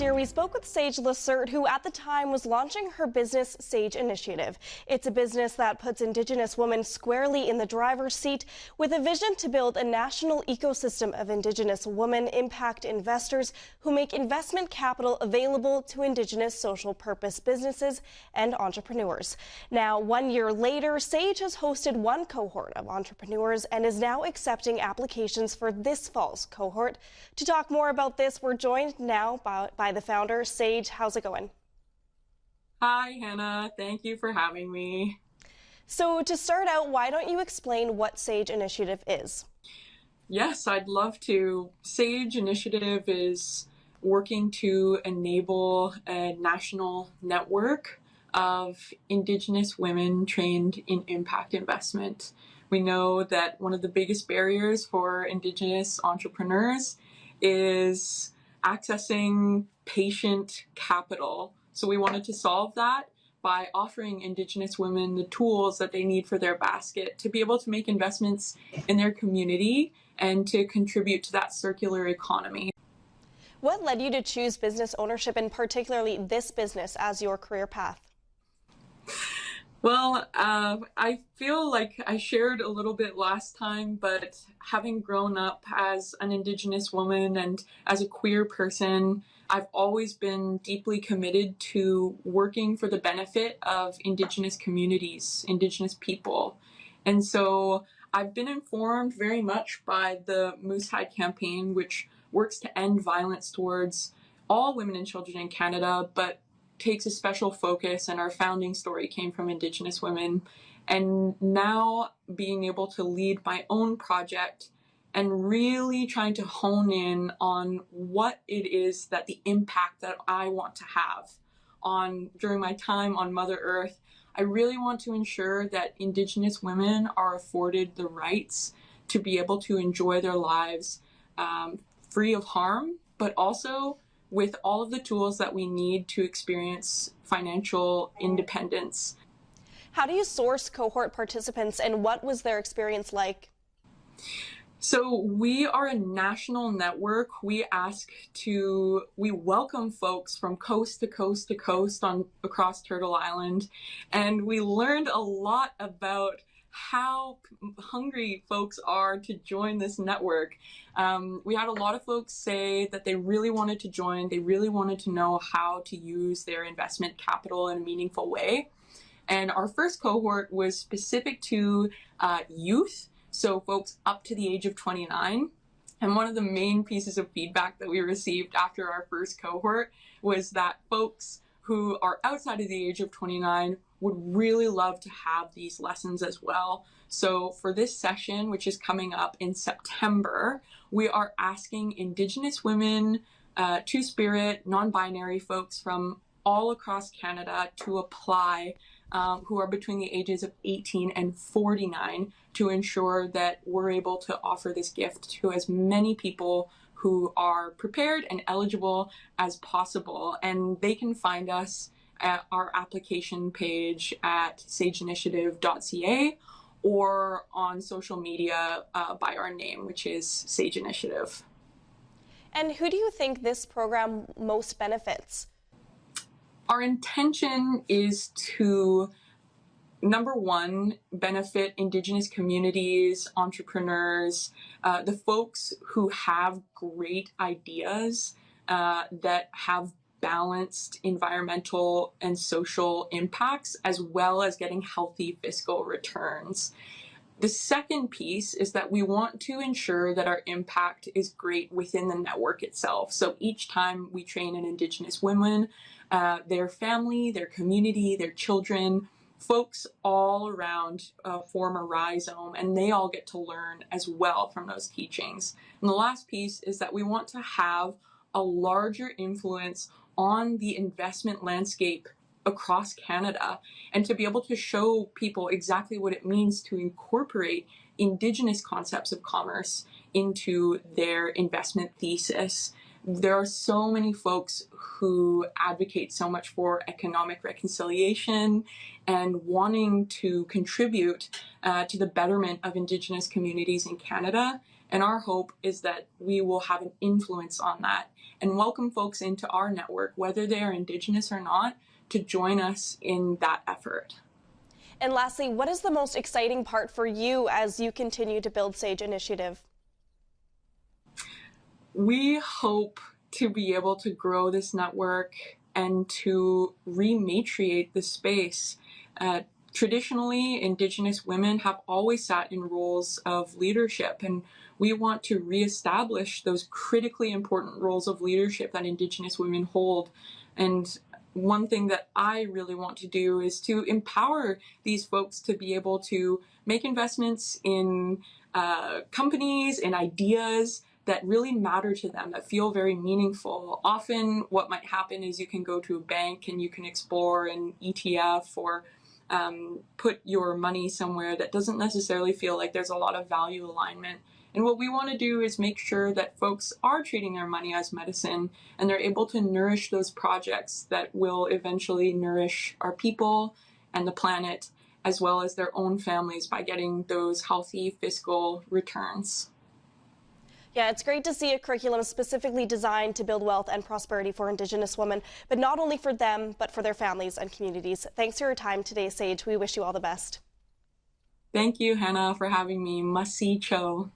year, we spoke with Sage Lacerte, who at the time was launching her business, Sage Initiative. It's a business that puts Indigenous women squarely in the driver's seat with a vision to build a national ecosystem of Indigenous women impact investors who make investment capital available to Indigenous social purpose businesses and entrepreneurs. Now, 1 year later, Sage has hosted one cohort of entrepreneurs and is now accepting applications for this fall's cohort. To talk more about this, we're joined now by the founder. Sage, how's it going? Hi, Hannah. Thank you for having me. So to start out, why don't you explain what Sage Initiative is? Yes, I'd love to. Sage Initiative is working to enable a national network of Indigenous women trained in impact investment. We know that one of the biggest barriers for Indigenous entrepreneurs is accessing patient capital. So we wanted to solve that by offering Indigenous women the tools that they need for their basket to be able to make investments in their community and to contribute to that circular economy. What led you to choose business ownership, and particularly this business, as your career path? Well, I feel like I shared a little bit last time, but having grown up as an Indigenous woman and as a queer person, I've always been deeply committed to working for the benefit of Indigenous communities, Indigenous people. And so I've been informed very much by the Moose Hide campaign, which works to end violence towards all women and children in Canada, but takes a special focus, and our founding story came from Indigenous women. And now being able to lead my own project and really trying to hone in on what it is that the impact that I want to have on during my time on Mother Earth. I really want to ensure that Indigenous women are afforded the rights to be able to enjoy their lives free of harm, but also with all of the tools that we need to experience financial independence. How do you source cohort participants, and what was their experience like? So we are a national network. We welcome folks from coast to coast to coast across Turtle Island, and we learned a lot about how hungry folks are to join this network. We had a lot of folks say that they really wanted to join. They really wanted to know how to use their investment capital in a meaningful way. And our first cohort was specific to youth, so folks up to the age of 29. And one of the main pieces of feedback that we received after our first cohort was that folks who are outside of the age of 29 would really love to have these lessons as well. So for this session, which is coming up in September, we are asking Indigenous women, Two-Spirit, non-binary folks from all across Canada to apply, who are between the ages of 18 and 49, to ensure that we're able to offer this gift to as many people who are prepared and eligible as possible. And they can find us at our application page at sageinitiative.ca or on social media by our name, which is Sage Initiative. And who do you think this program most benefits? Our intention is to, number one, benefit Indigenous communities, entrepreneurs, the folks who have great ideas that have balanced environmental and social impacts, as well as getting healthy fiscal returns. The second piece is that we want to ensure that our impact is great within the network itself. So each time we train an Indigenous woman, their family, their community, their children, folks all around form a rhizome, and they all get to learn as well from those teachings. And the last piece is that we want to have a larger influence on the investment landscape across Canada, and to be able to show people exactly what it means to incorporate Indigenous concepts of commerce into their investment thesis. There are so many folks who advocate so much for economic reconciliation and wanting to contribute to the betterment of Indigenous communities in Canada. And our hope is that we will have an influence on that and welcome folks into our network, whether they are Indigenous or not, to join us in that effort. And lastly, what is the most exciting part for you as you continue to build Sage Initiative? We hope to be able to grow this network and to rematriate the space. Traditionally, Indigenous women have always sat in roles of leadership, and we want to reestablish those critically important roles of leadership that Indigenous women hold. And one thing that I really want to do is to empower these folks to be able to make investments in companies and ideas that really matter to them, that feel very meaningful. Often what might happen is you can go to a bank and you can explore an ETF or put your money somewhere that doesn't necessarily feel like there's a lot of value alignment. And what we want to do is make sure that folks are treating their money as medicine and they're able to nourish those projects that will eventually nourish our people and the planet, as well as their own families by getting those healthy fiscal returns. Yeah, it's great to see a curriculum specifically designed to build wealth and prosperity for Indigenous women, but not only for them, but for their families and communities. Thanks for your time today, Sage. We wish you all the best. Thank you, Hannah, for having me. Masi cho.